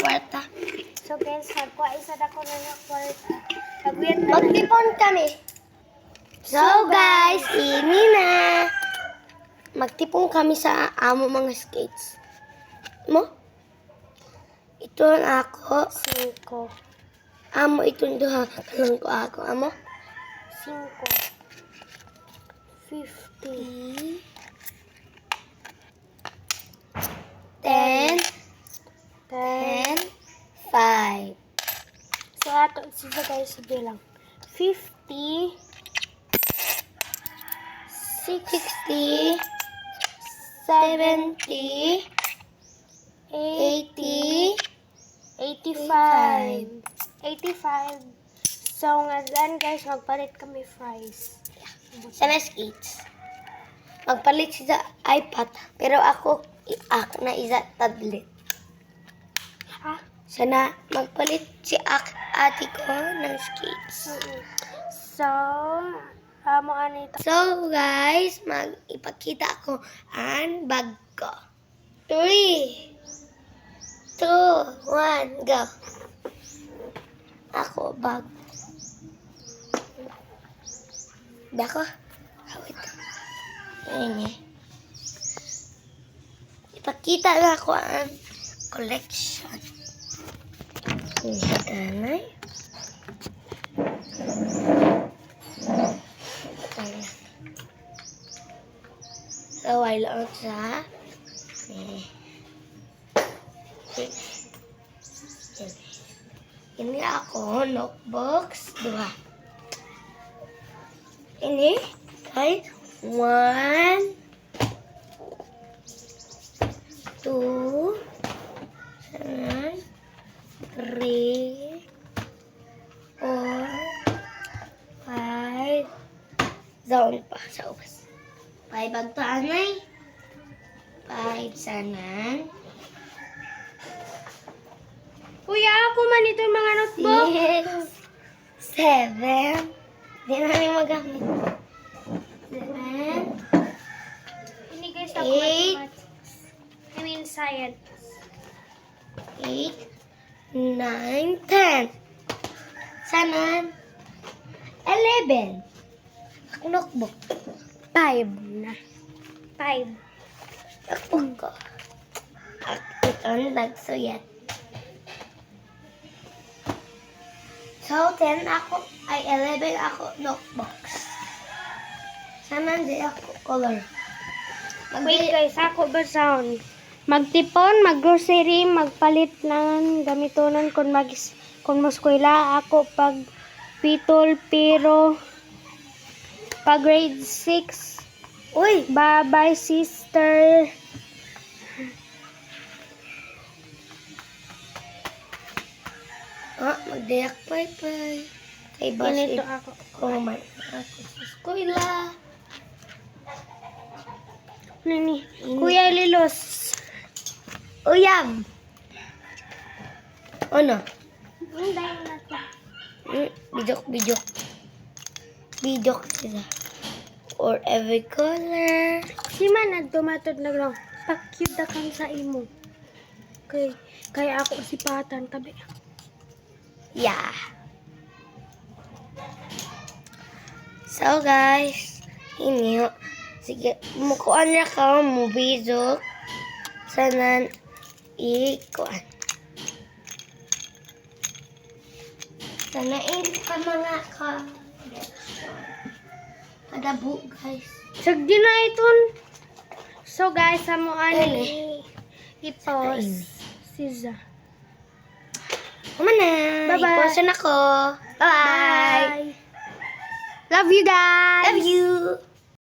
kwarta. So guys, nagkuha isa na ko na ng kwarta. Nagwiyat na. Magtipon kami. So guys, ini na. Magtipon kami sa amo mga skates. Mo? Ito na ako. 5. Amo itong duha. Kalang ko ako. Amo? 5. 50. 10. 10. 5. So ato sila guys bilang 50, 60. 70, 80. 85. 85. So ngayon guys, magpalit kami fries. Sana skates. Magpalit siya sa iPad. Pero ako na isa tablet. Ha? Sana magpalit si ate ko ng skates. So, mo anito. So guys, ipakita ko ang bag ko. 3, 2, 1, go. Ako bag. Dako. Wait. Ayan eh. Ipakita na ako ang collection. Tanay. So, while on sa ini ako notebooks 2. Ini kay 1, 2, 3, 4, 5. Zone pa sa ubas. 5 ang tanay. 5 sanan. Kuya, ako man ito yung mga notebook. 6, 7. Di namin magamit. 7, Ini guys, ako 8. mathematics. I mean science. 8, 9, 10. Sanan? 11. Ang notebook. 5 na. 5. Notebook ko. At ito nagsuyat. So, 10 ako, ay 11 ako notebooks. Sanan di ako color. Wait guys, ako ba sound? Magtipon, maggrocery, magpalit ng gamitonan kung maskwela ako pag pitol pero pag grade 6. Uy! Bye-bye sister. Magdiyak pay-pay. Kay boss Ganito ako. kuman ako sa eskwela. Nini, Kuya Lilos. Uyam! Ano? Hindi na to. Bidok. Bidok sila. Or every color. Si man nagtumatod na lang. Pakyud na kang sa imo. Kaya ako si Patan tabi. Yeah. So guys, inyo. Sige, mukuan na ka mo bidok. Sanan ikuan. Sana ka mga ka. Kadabo guys. Sagdi na iton. So guys, amo ani i-pause siya. Kuma na. Bye-bye. Iposan ako. Bye. Love you guys. Love you.